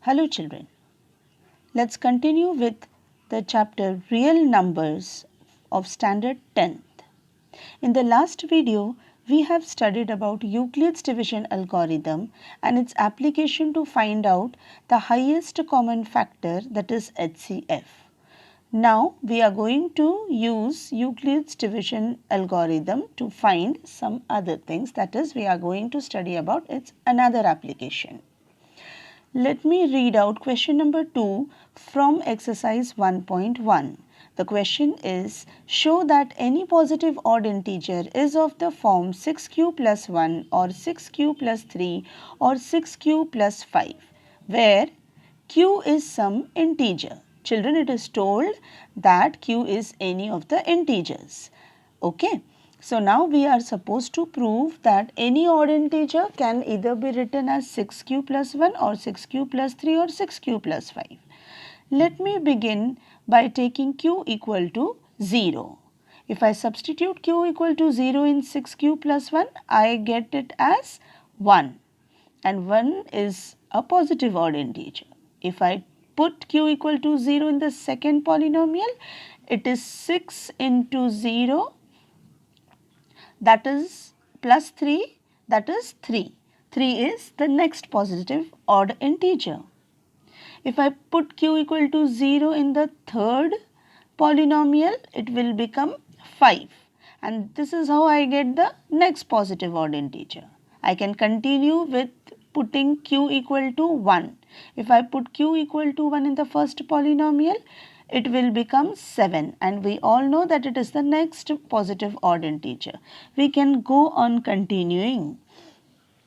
Hello children, let's continue with the chapter Real Numbers of Standard 10th. In the last video, we have studied about Euclid's division algorithm and its application to find out the highest common factor, that is HCF. Now we are going to use Euclid's division algorithm to find some other things, that is we are going to study about its another application. Let me read out question number 2 from exercise 1.1. The question is, show that any positive odd integer is of the form 6q plus 1 or 6q plus 3 or 6q plus 5, where q is some integer. Children, it is told that q is any of the integers. Okay. So now we are supposed to prove that any odd integer can either be written as 6q plus 1 or 6q plus 3 or 6q plus 5. Let me begin by taking q equal to 0. If I substitute q equal to 0 in 6q plus 1, I get it as 1, and 1 is a positive odd integer. If I put q equal to 0 in the second polynomial, it is 6 into 0, that is plus 3, that is 3. 3 is the next positive odd integer. If I put q equal to 0 in the third polynomial, it will become 5, and this is how I get the next positive odd integer. I can continue with putting q equal to 1. If I put q equal to 1 in the first polynomial, it will become 7, and we all know that it is the next positive odd integer. We can go on continuing,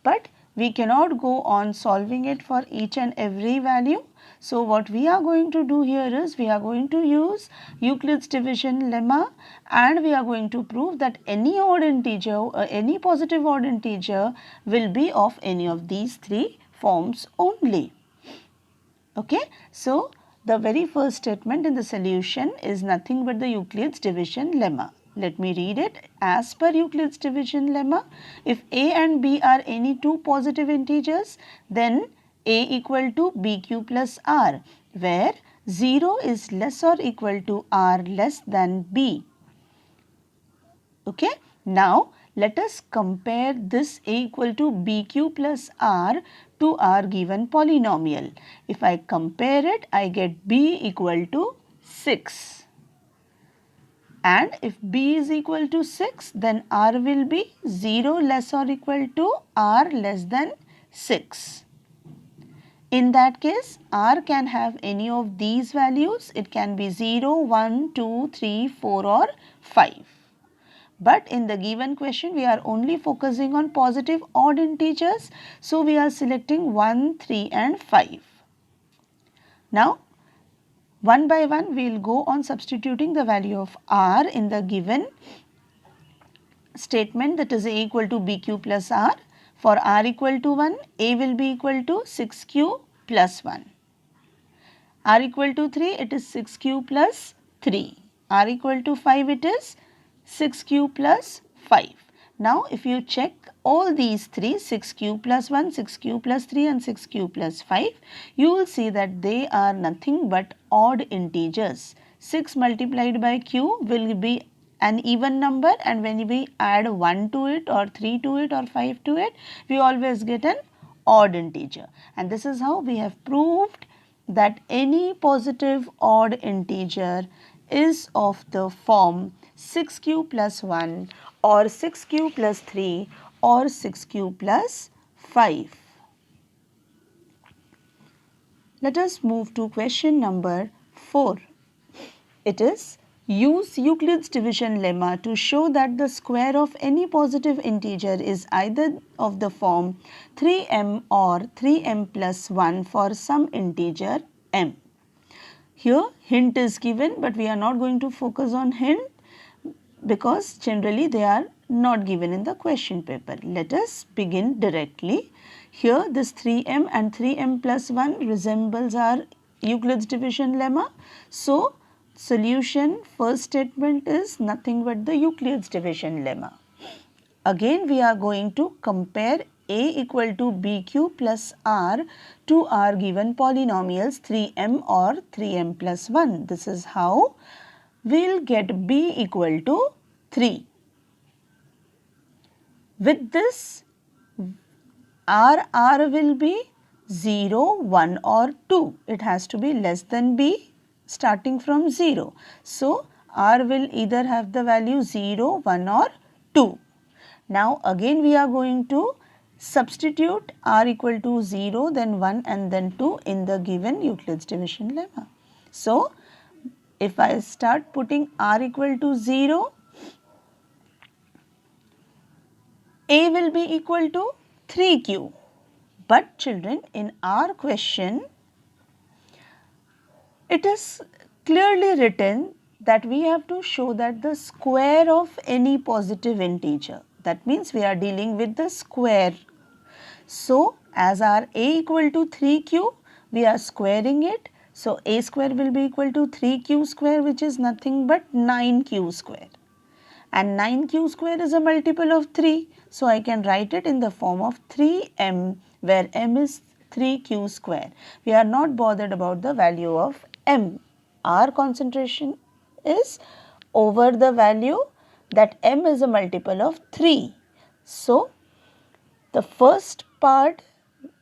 but we cannot go on solving it for each and every value. So what we are going to do here is we are going to use Euclid's division lemma, and we are going to prove that any odd integer or any positive odd integer will be of any of these three forms only. Okay, so the very first statement in the solution is nothing but the Euclid's division lemma. Let me read it. As per Euclid's division lemma, if a and b are any two positive integers, then a equal to bq plus r, where 0 is less or equal to r less than b. Okay. Now, let us compare this a equal to bq plus r to our given polynomial. If I compare it, I get b equal to 6. And if b is equal to 6, then r will be 0 less or equal to r less than 6. In that case, r can have any of these values. It can be 0, 1, 2, 3, 4 or 5. But in the given question, we are only focusing on positive odd integers. So, we are selecting 1, 3 and 5. Now, one by one, we will go on substituting the value of r in the given statement, that is a equal to bq plus r. For r equal to 1, a will be equal to 6q plus 1. R equal to 3, it is 6q plus 3. R equal to 5, it is 6q plus 5. Now, if you check all these three, 6q plus 1, 6q plus 3 and 6q plus 5, you will see that they are nothing but odd integers. 6 multiplied by q will be an even number, and when we add 1 to it or 3 to it or 5 to it, we always get an odd integer. And this is how we have proved that any positive odd integer is of the form 6q plus 1 or 6q plus 3 or 6q plus 5. Let us move to question number 4. It is, use Euclid's division lemma to show that the square of any positive integer is either of the form 3m or 3m plus 1 for some integer m. Here hint is given, but we are not going to focus on hint because generally they are not given in the question paper. Let us begin directly. Here this 3m and 3m plus 1 resembles our Euclid's division lemma. So, solution first statement is nothing but the Euclid's division lemma. Again we are going to compare a equal to bq plus r to our given polynomials 3m or 3m plus 1. This is how we'll get b equal to 3. With this, r will be 0, 1 or 2. It has to be less than b starting from 0. So, r will either have the value 0, 1 or 2. Now, again we are going to substitute r equal to 0, then 1 and then 2 in the given Euclid's division lemma. So, if I start putting r equal to 0, a will be equal to 3q. But children, in our question, it is clearly written that we have to show that the square of any positive integer. That means we are dealing with the square. So, as our a equal to 3q, we are squaring it. So, a square will be equal to 3q square, which is nothing but 9q square. And 9q square is a multiple of 3. So, I can write it in the form of 3m, where m is 3q square. We are not bothered about the value of m. Our concentration is over the value that m is a multiple of 3. So, the first part,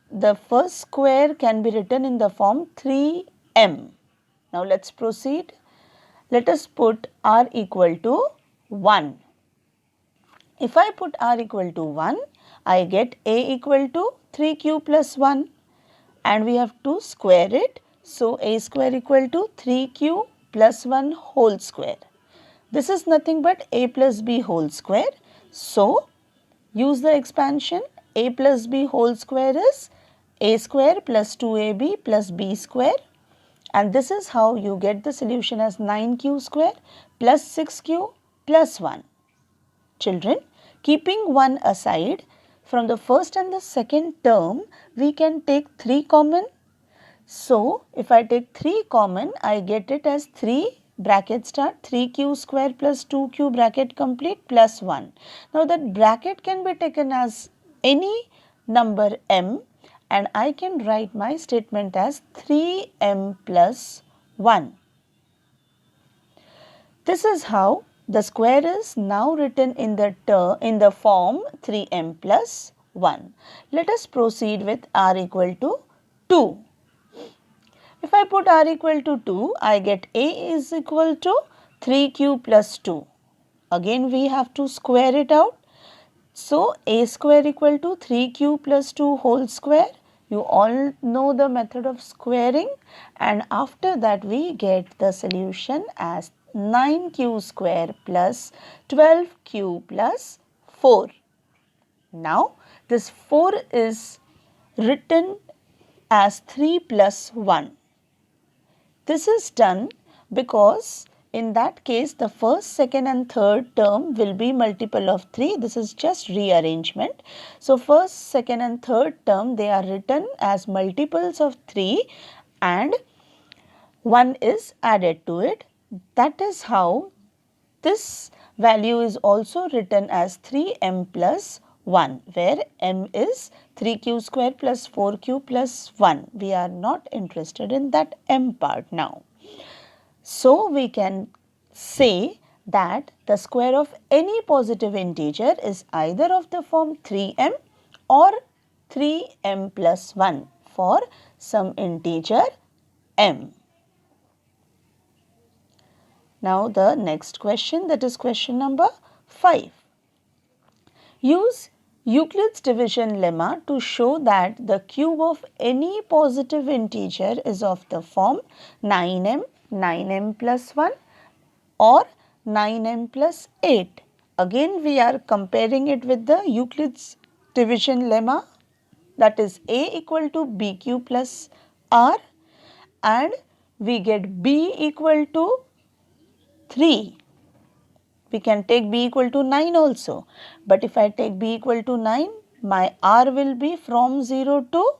the first square can be written in the form 3m. Now, let us proceed. Let us put r equal to 1. If I put r equal to 1, I get a equal to 3q plus 1 and we have to square it. So, a square equal to 3q plus 1 whole square. This is nothing but a plus b whole square. So, use the expansion. A plus b whole square is a square plus 2ab plus b square. And this is how you get the solution as 9q square plus 6q plus 1. Children, keeping 1 aside, from the first and the second term, we can take 3 common. So, if I take 3 common, I get it as 3 bracket start 3q square plus 2q bracket complete plus 1. Now, that bracket can be taken as any number m and I can write my statement as 3m plus 1. This is how the square is now written in the form 3m plus 1. Let us proceed with r equal to 2. If I put r equal to 2, I get a is equal to 3q plus 2. Again we have to square it out. So, a square equal to 3q plus 2 whole square. You all know the method of squaring and after that we get the solution as 9q square plus 12q plus 4. Now, this 4 is written as 3 plus 1. This is done because in that case the first, second and third term will be multiple of 3. This is just rearrangement. So, first, second and third term they are written as multiples of 3 and 1 is added to it. That is how this value is also written as 3m plus 1 where m is 3q square plus 4q plus 1. We are not interested in that m part now. So, we can say that the square of any positive integer is either of the form 3m or 3m plus 1 for some integer m. Now, the next question, that is question number 5. Use Euclid's division lemma to show that the cube of any positive integer is of the form 9m, 9m plus 1 or 9m plus 8. Again, we are comparing it with the Euclid's division lemma, that is a equal to bq plus r and we get b equal to 3. We can take b equal to 9 also. But if I take b equal to 9, my r will be from 0 to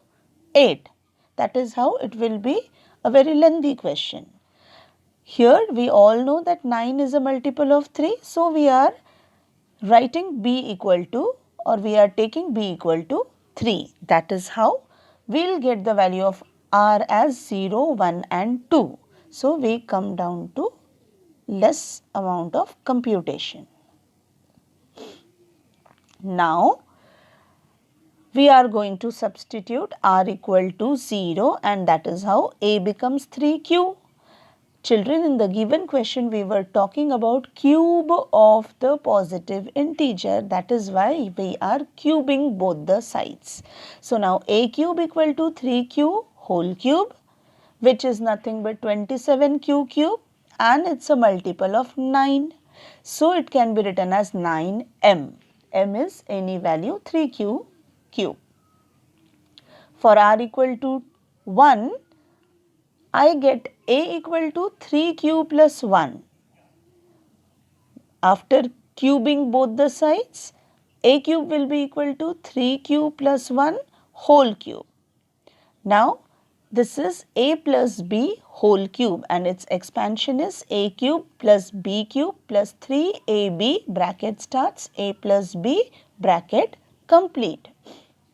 8. That is how it will be a very lengthy question. Here we all know that 9 is a multiple of 3. So, we are writing b equal to or we are taking b equal to 3. That is how we'll get the value of r as 0, 1 and 2. So we come down to less amount of computation. Now we are going to substitute r equal to 0, and that is how a becomes 3q. Children, in the given question we were talking about cube of the positive integer. That is why we are cubing both the sides. So now a cube equal to 3q whole cube, which is nothing but 27q cube, and it's a multiple of 9. So it can be written as 9m. M is any value 3q cube. For r equal to 1, I get a equal to 3q plus 1. After cubing both the sides, a cube will be equal to 3q plus 1 whole cube. Now, this is a plus b whole cube, and its expansion is a cube plus b cube plus 3ab bracket starts a plus b bracket complete.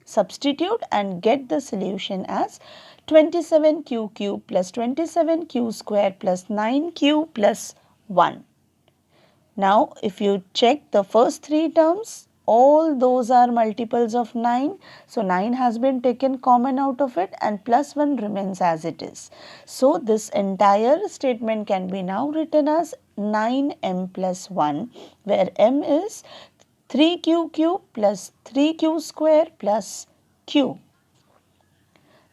Substitute and get the solution as 27q cube plus 27q square plus 9q plus 1. Now, if you check the first 3 terms, all those are multiples of 9. So, 9 has been taken common out of it and plus 1 remains as it is. So, this entire statement can be now written as 9m plus 1, where m is 3q cube plus 3q square plus q.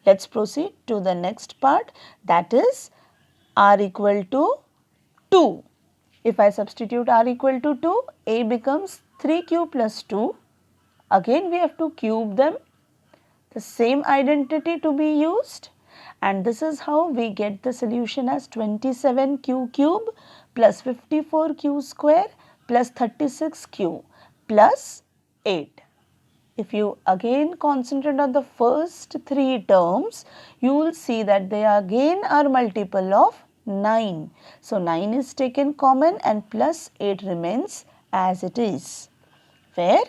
Let's proceed to the next part, that is r equal to 2. If I substitute r equal to 2, a becomes 3q plus 2. Again we have to cube them. The same identity to be used, and this is how we get the solution as 27q cube plus 54q square plus 36q plus 8. If you again concentrate on the first 3 terms, you will see that they again are multiple of 9. So, 9 is taken common and plus 8 remains as it is, where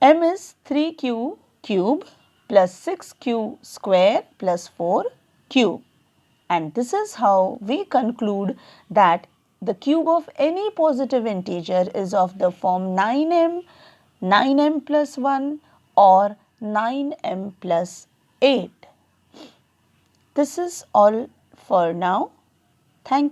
m is 3q cube plus 6q square plus 4 cube. And this is how we conclude that the cube of any positive integer is of the form 9m, 9m plus 1 or 9m plus 8. This is all for now. Thank you.